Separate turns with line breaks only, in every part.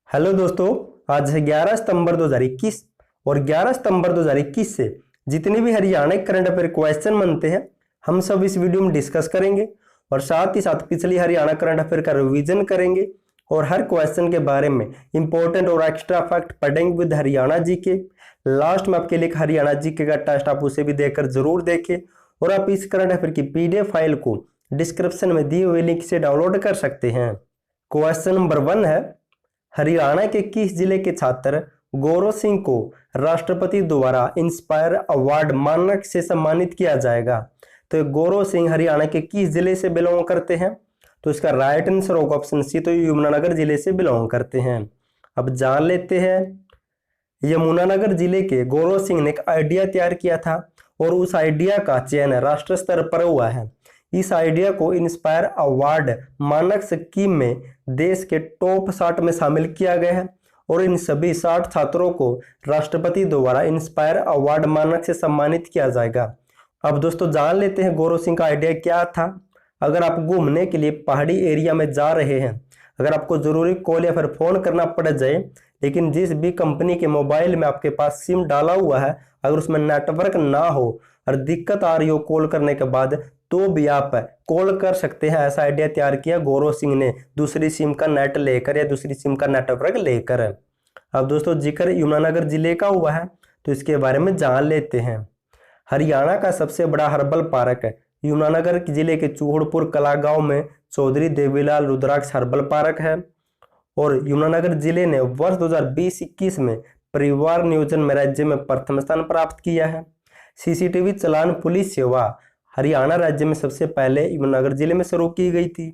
Hello दोस्तों, आज है 11 सितंबर 2021 और 11 सितंबर 2021 से जितने भी हरियाणा के करंट अफेयर क्वेश्चन बनते हैं हम सब इस वीडियो में डिस्कस करेंगे और साथ ही साथ पिछली हरियाणा करंट अफेयर का रिवीजन करेंगे और हर क्वेश्चन के बारे में इंपॉर्टेंट और एक्स्ट्रा फैक्ट पढ़ेंगे विद हरियाणा जीके। लास्ट में आपके लिए हरियाणा जीके का टेस्ट आप उसे भी देखकर जरूर देखें और आप इस करंट अफेयर की पीडीएफ फाइल को डिस्क्रिप्शन में दिए हुए लिंक से डाउनलोड कर सकते हैं। क्वेश्चन नंबर 1 है, हरियाणा के किस जिले के छात्र गौरव सिंह को राष्ट्रपति द्वारा इंस्पायर अवार्ड मानक से सम्मानित किया जाएगा? तो गौरव सिंह हरियाणा के किस जिले से बिलोंग करते हैं? तो इसका राइट आंसर होगा ऑप्शन सी, तो यमुनानगर जिले से बिलोंग करते हैं। अब जान लेते हैं, यमुनानगर जिले के गौरव सिंह ने एक आइडिया तैयार किया था और उस आइडिया का चयन राष्ट्रीय स्तर पर हुआ है। इस आइडिया को इंस्पायर अवार्ड मानक स्कीम में देश के टॉप 60 में शामिल किया गया है और इन सभी 60 छात्रों को राष्ट्रपति द्वारा इंस्पायर अवार्ड मानक से सम्मानित किया जाएगा। अब दोस्तों जान लेते हैं गौरव सिंह का आइडिया क्या था। अगर आप घूमने के लिए पहाड़ी एरिया में जा रहे हैं, अगर आपको जरूरी कॉल या फिर फोन करना पड़ जाए, लेकिन जिस भी कंपनी के मोबाइल में आपके पास सिम डाला हुआ है अगर उसमें नेटवर्क ना हो और दिक्कत आ रही हो कॉल करने के बाद, तो भी आप कॉल कर सकते हैं। ऐसा आइडिया तैयार किया गौरव सिंह ने दूसरी सिम का नेट लेकर या दूसरी सिम का नेटवर्क लेकर। अब दोस्तों जिक्र यमुनानगर जिले का हुआ है तो इसके बारे में जान लेते हैं। हरियाणा का सबसे बड़ा हर्बल पार्क यमुनानगर जिले के चूहड़पुर कला गांव में चौधरी देवीलाल रुद्राक्ष हर्बल पार्क है और यमुनानगर जिले ने वर्ष 2020-21 में परिवार नियोजन में राज्य में प्रथम स्थान प्राप्त किया है। सीसीटीवी चालान पुलिस सेवा हरियाणा राज्य में सबसे पहले यमुनानगर जिले में शुरू की गई थी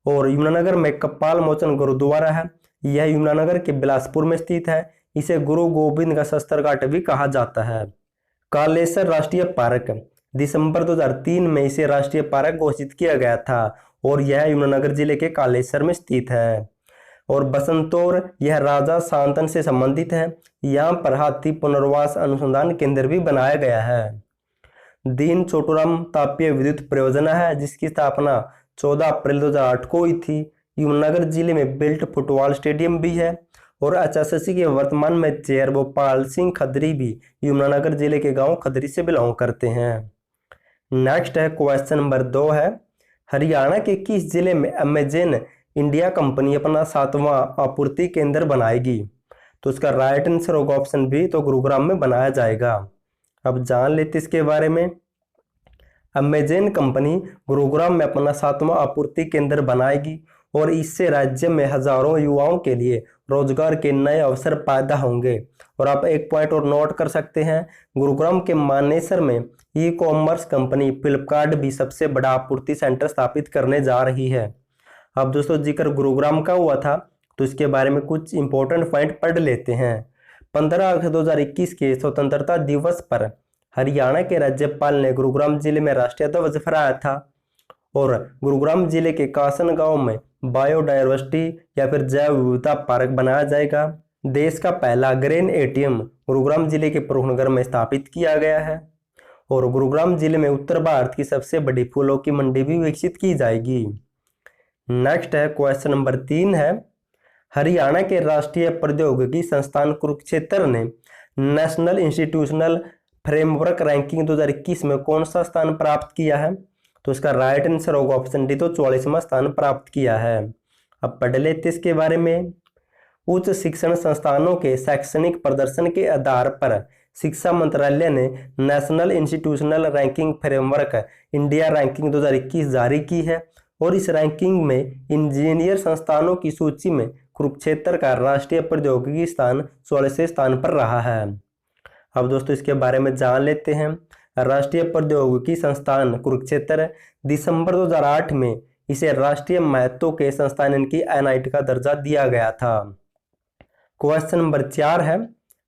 और यमुनानगर में कपाल मोचन गुरुद्वारा है। यह यमुनानगर के बिलासपुर में स्थित है। इसे गुरु गोविंद का शस्त्र घाट भी कहा जाता है। कालेसर राष्ट्रीय पार्क दिसंबर 2003 में इसे राष्ट्रीय पार्क घोषित किया गया था और यह यमुनानगर जिले के कालेसर में स्थित है। और बसंतौर यह राजा शांतन से संबंधित है। यहाँ पर हाथी पुनर्वास अनुसंधान केंद्र भी बनाया गया है। दीन छोटूराम तापीय विद्युत परियोजना है जिसकी स्थापना 14 अप्रैल 2008 को हुई थी। यमुनानगर जिले में बिल्ट फुटबॉल स्टेडियम भी है और एचएसएससी के वर्तमान में चेयर भोपाल सिंह खदरी भी यमुनानगर जिले के गांव खदरी से बिलोंग करते हैं। नेक्स्ट है क्वेश्चन नंबर 2 है, हरियाणा के किस जिले में अमेजन इंडिया कंपनी अपना 7वां आपूर्ति केंद्र बनाएगी? तो इसका राइट आंसर होगा ऑप्शन बी, तो गुरुग्राम में बनाया जाएगा। अब जान लेते इसके बारे में। अमेजन कंपनी गुरुग्राम में अपना 7वां आपूर्ति केंद्र बनाएगी और इससे राज्य में हजारों युवाओं के लिए रोजगार के नए अवसर पैदा होंगे। और आप एक पॉइंट और नोट कर सकते हैं, गुरुग्राम के मानेसर में ई कॉमर्स कंपनी फ्लिपकार्ट भी सबसे बड़ा आपूर्ति सेंटर स्थापित करने जा रही है। अब दोस्तों जिक्र गुरुग्राम का हुआ था तो इसके बारे में कुछ इंपॉर्टेंट पॉइंट पढ़ लेते हैं। 15 अगस्त 2021 के स्वतंत्रता दिवस पर हरियाणा के राज्यपाल ने गुरुग्राम जिले में राष्ट्रीय ध्वज फहराया था और गुरुग्राम जिले के कासन गांव में बायोडायवर्सिटी या फिर जैव विविधता पार्क बनाया जाएगा। देश का पहला ग्रेन एटीएम गुरुग्राम जिले के पुरुषनगर में स्थापित किया गया है और गुरुग्राम जिले में उत्तर भारत की सबसे बड़ी फूलों की मंडी भी विकसित की जाएगी। नेक्स्ट है क्वेश्चन नंबर 3 है, हरियाणा के राष्ट्रीय प्रौद्योगिकी संस्थान कुरुक्षेत्र ने नेशनल इंस्टीट्यूशनल फ्रेमवर्क रैंकिंग 2021 में कौन सा स्थान प्राप्त किया है? तो इसका राइट आंसर होगा ऑप्शन डी, तो 44वां स्थान प्राप्त किया है। अब पढ़ लेते इसके बारे में। उच्च शिक्षण संस्थानों के शैक्षणिक प्रदर्शन के आधार पर शिक्षा मंत्रालय ने national institutional ranking framework India ranking 2021 जारी की है और इस रैंकिंग में इंजीनियर संस्थानों की सूची में कुरुक्षेत्र का राष्ट्रीय प्रौद्योगिकी स्थान 44वें स्थान पर रहा है। अब दोस्तों इसके बारे में जान लेते हैं। राष्ट्रीय प्रौद्योगिकी संस्थान कुरुक्षेत्र दिसंबर 2008 में इसे राष्ट्रीय महत्व के संस्थान इनकी एनआईटी का दर्जा दिया गया था। क्वेश्चन नंबर 4 है,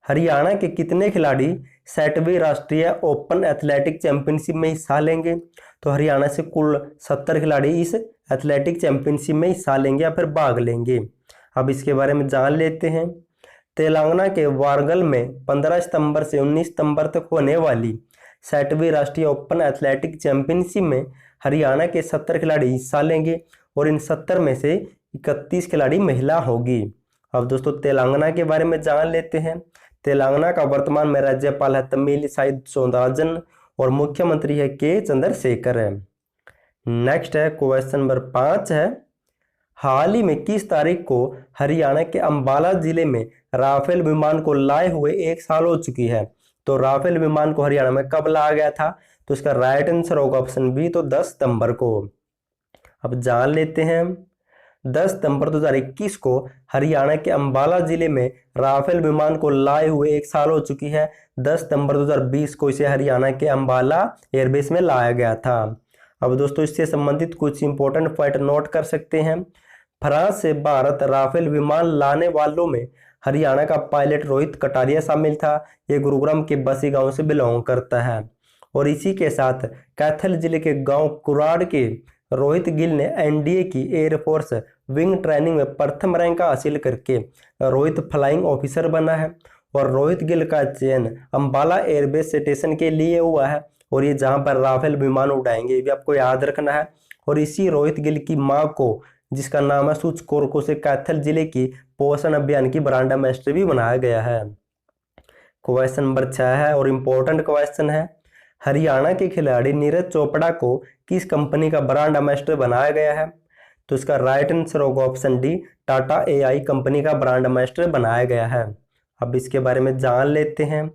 हरियाणा के कितने खिलाड़ी 60वीं राष्ट्रीय ओपन एथलेटिक चैंपियनशिप में हिस्सा लेंगे? तो हरियाणा से कुल 70 खिलाड़ी इस एथलेटिक चैंपियनशिप में हिस्सा लेंगे या फिर भाग लेंगे। अब इसके बारे में जान लेते हैं। तेलंगाना के वारंगल में 15 सितंबर से 19 सितंबर तक होने वाली 60वीं राष्ट्रीय ओपन एथलेटिक चैंपियनशिप में हरियाणा के 70 खिलाड़ी हिस्सा लेंगे और इन 70 में से 31 खिलाड़ी महिला होगी। अब दोस्तों तेलंगाना के बारे में जान लेते हैं। तेलंगाना का वर्तमान में राज्यपाल है तमिलिसाई सौंदरराजन और मुख्यमंत्री है के चंद्रशेखर है। नेक्स्ट है क्वेश्चन नंबर 5 है, हाल ही में किस तारीख को हरियाणा के अंबाला जिले में राफेल विमान को लाए हुए 1 साल हो चुकी है? तो राफेल विमान को हरियाणा में कब लाया गया था? तो इसका राइट आंसर होगा ऑप्शन बी, तो 10 सितंबर को। अब जान लेते हैं 10 सितंबर 2021 को हरियाणा के अंबाला जिले में राफेल विमान को लाए हुए 1 साल हो चुकी है। 10 सितंबर 2020 को इसे हरियाणा के अंबाला एयरबेस में लाया गया था। अब दोस्तों इससे संबंधित कुछ इंपॉर्टेंट पॉइंट नोट कर सकते हैं। फ्रांस से भारत राफेल विमान लाने वालों में हरियाणा का पायलट रोहित कटारिया शामिल था। ये गुरुग्राम के बसी गांव से बिलोंग करता है। और इसी के साथ कैथल जिले के गांव कुराड़ के रोहित गिल ने एनडीए की एयरफोर्स विंग ट्रेनिंग में प्रथम रैंक हासिल करके रोहित फ्लाइंग ऑफिसर बना है। और रोहित गिल का चयन अंबाला एयरबेस स्टेशन के लिए हुआ है, और ये जहां पर राफेल विमान उड़ाएंगे ये भी आपको याद रखना है। और इसी रोहित गिल की मां को, जिसका नाम है सूच कौर को, से कैथल जिले की पोषण अभियान की ब्रांड एम्बेसडर भी बनाया गया है। क्वेश्चन नंबर 6 है और इम्पोर्टेंट क्वेश्चन है, हरियाणा के खिलाड़ी नीरज चोपड़ा को किस कंपनी का ब्रांड एम्बेसडर बनाया गया है? तो इसका राइट आंसर होगा option D, Tata AI company का ब्रांड एम्बेसडर बनाया गया है। अब इसके बारे में जान लेते हैं।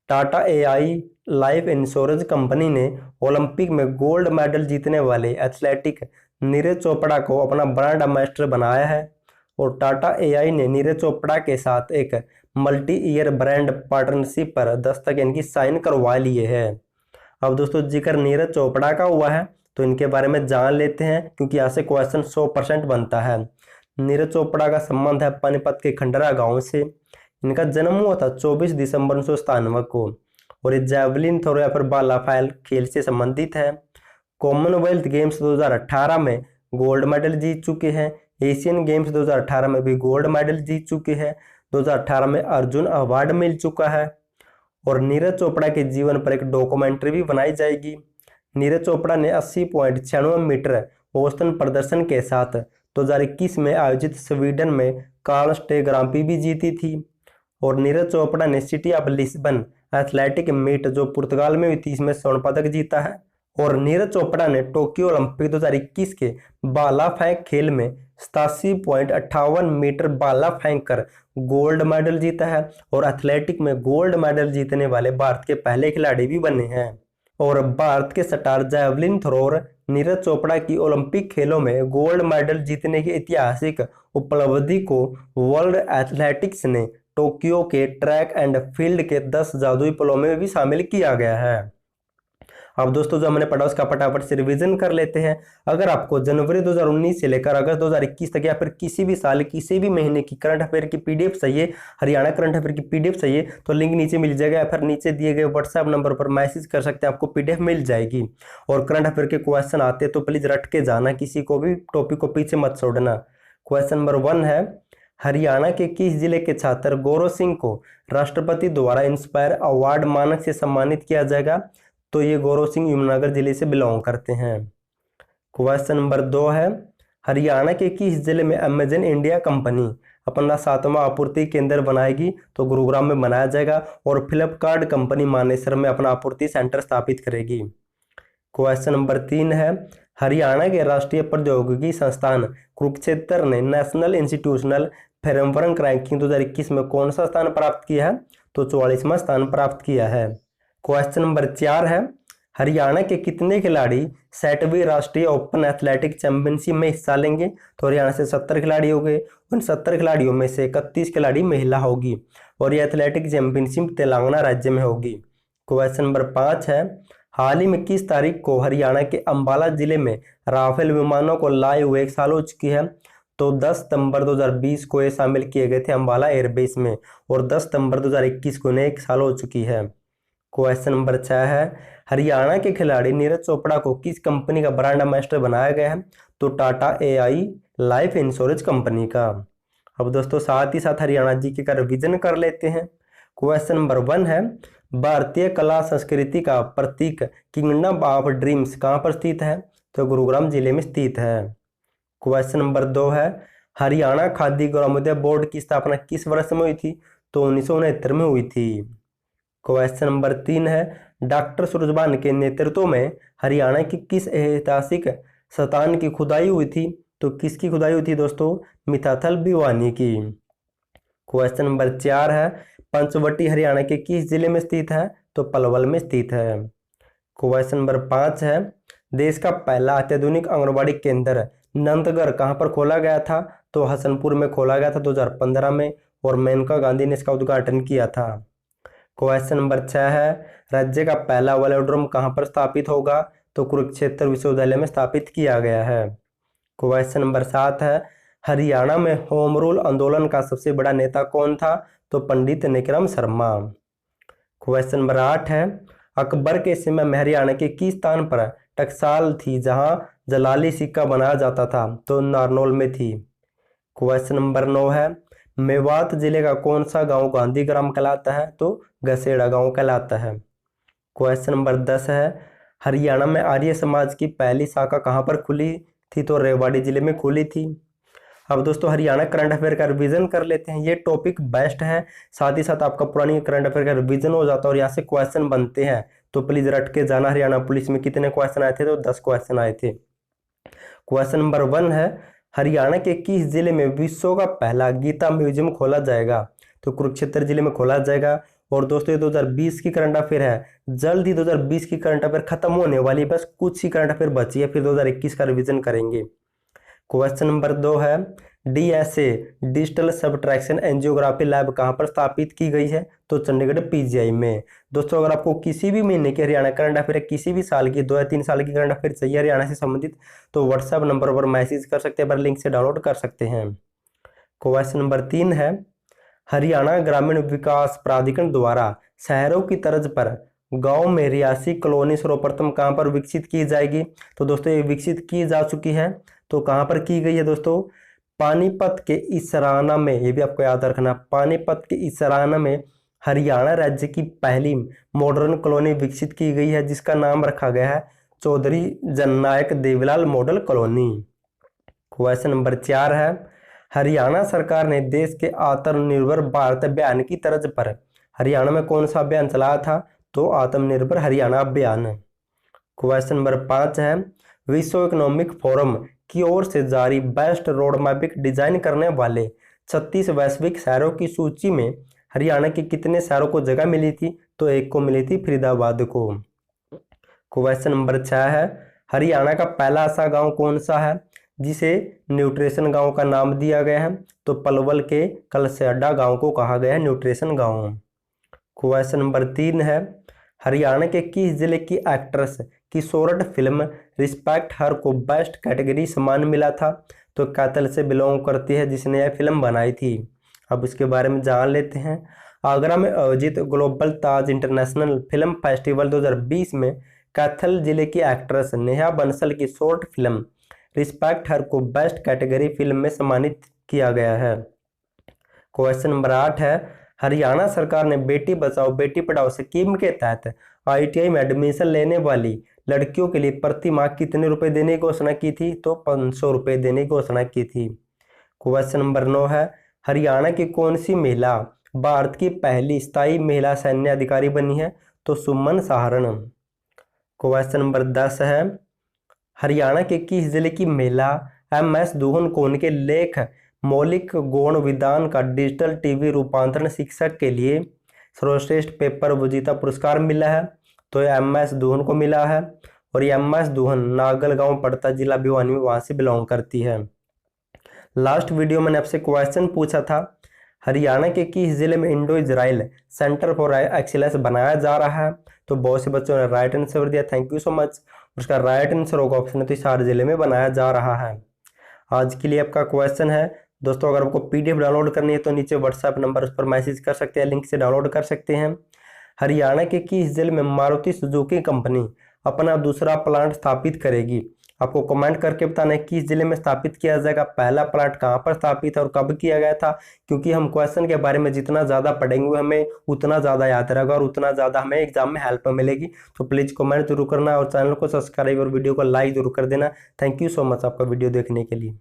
Tata AI life insurance company ने ओलंपिक में गोल्ड मेडल जीतने वाले एथलेटिक नीरज चोपड़ा को अपना ब्रांड एम्बेसडर बनाया है। और टाटा एआई ने नीरज चोपड़ा के साथ एक मल्टी ईयर ब्रांड पार्टनरशिप पर दस्तखत इनकी साइन करवा लिए है। अब दोस्तों जिक्र नीरज चोपड़ा का हुआ है तो इनके बारे में जान लेते हैं, क्योंकि यहाँ से क्वेश्चन 100% बनता है। नीरज चोपड़ा का संबंध है पानीपत के खंडरा गांव से। इनका जन्म हुआ था 24 दिसंबर 1997 को। और ये जैवलिन थ्रो या फिर भाला फेंक खेल से संबंधित है। कॉमनवेल्थ गेम्स 2018 में गोल्ड मेडल जीत चुके हैं। एशियन गेम्स 2018 में भी गोल्ड मेडल जीत चुके हैं। 2018 में अर्जुन अवार्ड मिल चुका है। और नीरज चोपड़ा के जीवन पर एक डॉक्यूमेंट्री भी बनाई जाएगी। नीरज चोपड़ा ने 80.96 मीटर औसतन प्रदर्शन के साथ 2021 में आयोजित स्वीडन में कार्लस्टे ग्रांप्री भी जीती थी। और नीरज चोपड़ा ने city of Lisbon athletic meet जो पुर्तगाल में हुई थी, इसमें स्वर्ण पदक जीता है। और नीरज चोपड़ा ने टोक्यो ओलंपिक 2021 के भाला फेंक खेल में 87.58 मीटर भाला फेंक कर गोल्ड मेडल जीता है। और एथलेटिक में गोल्ड मेडल जीतने वाले भारत के पहले खिलाड़ी भी बने हैं। और भारत के star javelin thrower Neeraj Chopra की ओलंपिक खेलों में गोल्ड मेडल जीतने की ऐतिहासिक उपलब्धि को वर्ल्ड एथलेटिक्स ने टोक्यो के ट्रैक एंड फील्ड के 10 जादुई पलों में भी शामिल किया गया है। अब दोस्तों जो हमने पढ़ा उसका फटाफट से रिवीजन कर लेते हैं। अगर आपको जनवरी 2019 से लेकर अगस्त 2021 तक या फिर किसी भी साल किसी भी महीने की करंट अफेयर की पीडीएफ चाहिए, हरियाणा करंट अफेयर की पीडीएफ चाहिए, तो लिंक नीचे मिल जाएगा या फिर नीचे दिए गए व्हाट्सएप नंबर पर मैसेज कर सकते हैं, आपको पीडीएफ मिल जाएगी। और करंट अफेयर के क्वेश्चन आते तो प्लीज रट के जाना, किसी को भी टॉपिक को पीछे मत छोड़ना। क्वेश्चन नंबर 1 है, हरियाणा के किस जिले के छात्र गौरव सिंह को राष्ट्रपति द्वारा इंस्पायर अवार्ड मानक से सम्मानित किया जाएगा? तो ये गौरव सिंह यमुनानगर जिले से बिलोंग करते हैं। क्वेश्चन नंबर 2 है, हरियाणा के किस जिले में अमेजन इंडिया कंपनी अपना 7वां आपूर्ति केंद्र बनाएगी? तो गुरुग्राम में बनाया जाएगा। और फ्लिपकार्ट कंपनी मानेसर में अपना आपूर्ति सेंटर स्थापित करेगी। क्वेश्चन नंबर 3 है, हरियाणा के राष्ट्रीय प्रौद्योगिकी संस्थान कुरुक्षेत्र ने नेशनल इंस्टीट्यूशनल फ्रेमवर्क रैंकिंग 2021 में कौन सा स्थान प्राप्त किया है? तो 44वां स्थान प्राप्त किया है। क्वेश्चन नंबर 4 है, हरियाणा के कितने खिलाड़ी 60वीं राष्ट्रीय ओपन एथलेटिक चैंपियनशिप में हिस्सा लेंगे? तो हरियाणा से 70 खिलाड़ी हो गए। उन 70 खिलाड़ियों में से 31 खिलाड़ी महिला होगी। और ये एथलेटिक चैंपियनशिप तेलंगाना राज्य में होगी। क्वेश्चन नंबर 5 है, हाल ही में किस तारीख को हरियाणा के अंबाला जिले में राफेल विमानों को लाए हुए 1 साल हो चुकी है? तो 10 सितंबर 2020 को ये शामिल किए गए थे अंबाला एयरबेस में। और 10 सितंबर 2021 को इन्हें 1 साल हो चुकी है। क्वेश्चन नंबर 6 है, हरियाणा के खिलाड़ी नीरज चोपड़ा को किस कंपनी का ब्रांड एम्बेसडर बनाया गया है? तो Tata AI life insurance company का। अब दोस्तों साथ ही साथ हरियाणा जी का रिवीजन कर लेते हैं। क्वेश्चन नंबर 1 है, भारतीय कला संस्कृति का प्रतीक किंगडम ऑफ ड्रीम्स कहाँ पर स्थित है? तो गुरुग्राम जिले में स्थित है। क्वेश्चन नंबर 2 है, हरियाणा खादी ग्रामोदय बोर्ड की स्थापना किस वर्ष में हुई थी? तो 1969 में हुई थी। क्वेश्चन नंबर 3 है, डॉक्टर सूरजभान के नेतृत्व में हरियाणा की किस ऐतिहासिक स्थान की खुदाई हुई थी? तो किसकी खुदाई हुई थी दोस्तों? मिताथल भिवानी की। क्वेश्चन नंबर 4 है, पंचवटी हरियाणा के किस जिले में स्थित है? तो पलवल में स्थित है। क्वेश्चन नंबर 5 है, देश का पहला अत्याधुनिक आंगनबाड़ी केंद्र नंदगढ़ कहां पर खोला गया था? तो हसनपुर में खोला गया था 2015 में, और मेनका गांधी ने इसका उद्घाटन किया था। क्वेश्चन नंबर 6 है, राज्य का पहला वेलोड्रोम कहां पर स्थापित होगा? तो कुरुक्षेत्र विश्वविद्यालय में स्थापित किया गया है। क्वेश्चन नंबर 7 है, हरियाणा में होम रूल आंदोलन का सबसे बड़ा नेता कौन था? तो पंडित निकरम शर्मा। क्वेश्चन नंबर 8 है, अकबर के समय में हरियाणा के किस स्थान पर टकसाल थी जहां जलाली सिक्का बनाया जाता था? तो नारनौल में थी। क्वेश्चन नंबर 9 है, मेवात जिले का कौन सा गांव गांधी ग्राम कहलाता है? तो गसेड़ा गांव कहलाता है। क्वेश्चन नंबर 10 है, हरियाणा में आर्य समाज की पहली शाखा कहां पर खुली थी? तो रेवाड़ी जिले में खुली थी। अब दोस्तों हरियाणा करंट अफेयर का रिवीजन कर लेते हैं। ये टॉपिक बेस्ट है, साथ ही साथ आपका पुरानी करंट अफेयर का रिवीजन हो जाता है और यहाँ से क्वेश्चन बनते हैं, तो प्लीज रट के जाना। हरियाणा पुलिस में कितने क्वेश्चन आए थे? तो 10 क्वेश्चन आए थे। क्वेश्चन नंबर 1 है, हरियाणा के किस जिले में विश्व का पहला गीता म्यूजियम खोला जाएगा? तो कुरुक्षेत्र जिले में खोला जाएगा। और दोस्तों ये 2020 की करंट अफेयर है, जल्द ही 2020 की करंट अफेयर खत्म होने वाली, बस कुछ ही करंट अफेयर बची है, फिर 2021 का रिवीजन करेंगे। क्वेश्चन नंबर 2 है, DSA digital subtraction angiography lab कहां पर स्थापित की गई है? तो चंडीगढ़ PGI में। दोस्तों अगर आपको किसी भी महीने की हरियाणा करंट अफेयर, किसी भी साल की 2 या 3 साल की करंट अफेयर चाहिए हरियाणा से संबंधित, तो व्हाट्सएप नंबर पर मैसेज कर सकते हैं, पर लिंक से डाउनलोड कर सकते हैं। क्वेश्चन नंबर 3 है, हरियाणा ग्रामीण विकास प्राधिकरण द्वारा शहरों की तर्ज पर गांव में रियासी कॉलोनी सर्वप्रथम कहां पर विकसित की जाएगी? तो दोस्तों ये विकसित की जा चुकी है। तो कहां पर की गई है दोस्तों? पानीपत के इसराना में। ये भी आपको याद रखना, पानीपत के इसराना में हरियाणा राज्य की पहली मॉडर्न कॉलोनी विकसित की गई है, जिसका नाम रखा गया है Chaudhary Jananayak Devilal model colony. Question number 4 है, हरियाणा सरकार ने देश के आत्मनिर्भर भारत अभियान की तर्ज पर हरियाणा में कौन सा अभियान चलाया था? तो आत्मनिर्भर हरियाणा अभियान। क्वेश्चन नंबर 5 है, विश्व इकोनॉमिक फोरम की ओर से जारी बेस्ट रोड मैपिक डिजाइन करने वाले 36 वैश्विक शहरों की सूची में हरियाणा के कितने शहरों को जगह मिली थी? तो एक को मिली थी, फरीदाबाद को। क्वेश्चन नंबर 6 है, हरियाणा का पहला ऐसा गांव कौन सा है जिसे न्यूट्रिशन गांव का नाम दिया गया है? तो पलवल के कलसेडा गांव को कहा गया है न्यूट्रिशन गांव। क्वेश्चन नंबर 3 है, हरियाणा के किस जिले की एक्ट्रेस की शॉर्ट फिल्म रिस्पेक्ट हर को बेस्ट कैटेगरी सम्मान मिला था? तो कैथल से बिलोंग करती है जिसने यह फिल्म बनाई थी। अब इसके बारे में जान लेते हैं। आगरा में आयोजित ग्लोबल ताज इंटरनेशनल फिल्म फेस्टिवल 2020 में कैथल जिले की एक्ट्रेस नेहा बंसल की शॉर्ट फिल्म रिस्पेक्ट हर को बेस्ट कैटेगरी फिल्म में सम्मानित किया गया है। क्वेश्चन नंबर 8 है, हरियाणा सरकार ने बेटी बचाओ बेटी पढ़ाओ स्कीम के तहत ITI में एडमिशन लेने वाली लड़कियों के लिए प्रति माह कितने रुपए देने की घोषणा की थी? तो 500 रुपए देने की घोषणा की थी। क्वेश्चन नंबर 9 है, हरियाणा की कौन सी महिला भारत की पहली स्थायी महिला सैन्य अधिकारी बनी है? तो सुमन सहारण। क्वेश्चन नंबर 10 है, हरियाणा के किस जिले की महिला MS दुहन को उनके लेख मौलिक गौण विधान का डिजिटल TV रूपांतरण शिक्षक के लिए सर्वश्रेष्ठ पेपर विजेता पुरस्कार मिला है? तो ये MS दुहन को मिला है, और ये MS दुहन नागल गांव पड़ता जिला भिवानी में, वहां से बिलोंग करती है। लास्ट वीडियो मैंने आपसे क्वेश्चन पूछा था, हरियाणा के किस जिले में Indo Israel centre for excellence बनाया जा रहा है? तो बहुत से बच्चों ने राइट आंसर दिया, थैंक यू सो मच। उसका राइट आंसर होगा ऑप्शन है, तो हिसार जिले में बनाया जा रहा है। आज के लिए आपका क्वेश्चन है दोस्तों, अगर आपको PDF डाउनलोड करनी है तो नीचे व्हाट्सएप नंबर उस पर मैसेज कर सकते हैं, लिंक से डाउनलोड कर सकते हैं। हरियाणा के किस जिले में मारुति सुजुकी कंपनी अपना दूसरा प्लांट स्थापित करेगी? आपको कमेंट करके बताना है किस जिले में स्थापित किया जाएगा, पहला प्लांट कहां पर स्थापित है और कब किया गया था, क्योंकि हम क्वेश्चन के बारे में जितना ज़्यादा पढ़ेंगे हमें उतना ज़्यादा याद रहेगा और उतना ज़्यादा हमें एग्जाम में हेल्प मिलेगी। तो प्लीज़ कमेंट जरूर करना और चैनल को सब्सक्राइब और वीडियो को लाइक जरूर कर देना। थैंक यू सो मच आपका वीडियो देखने के लिए।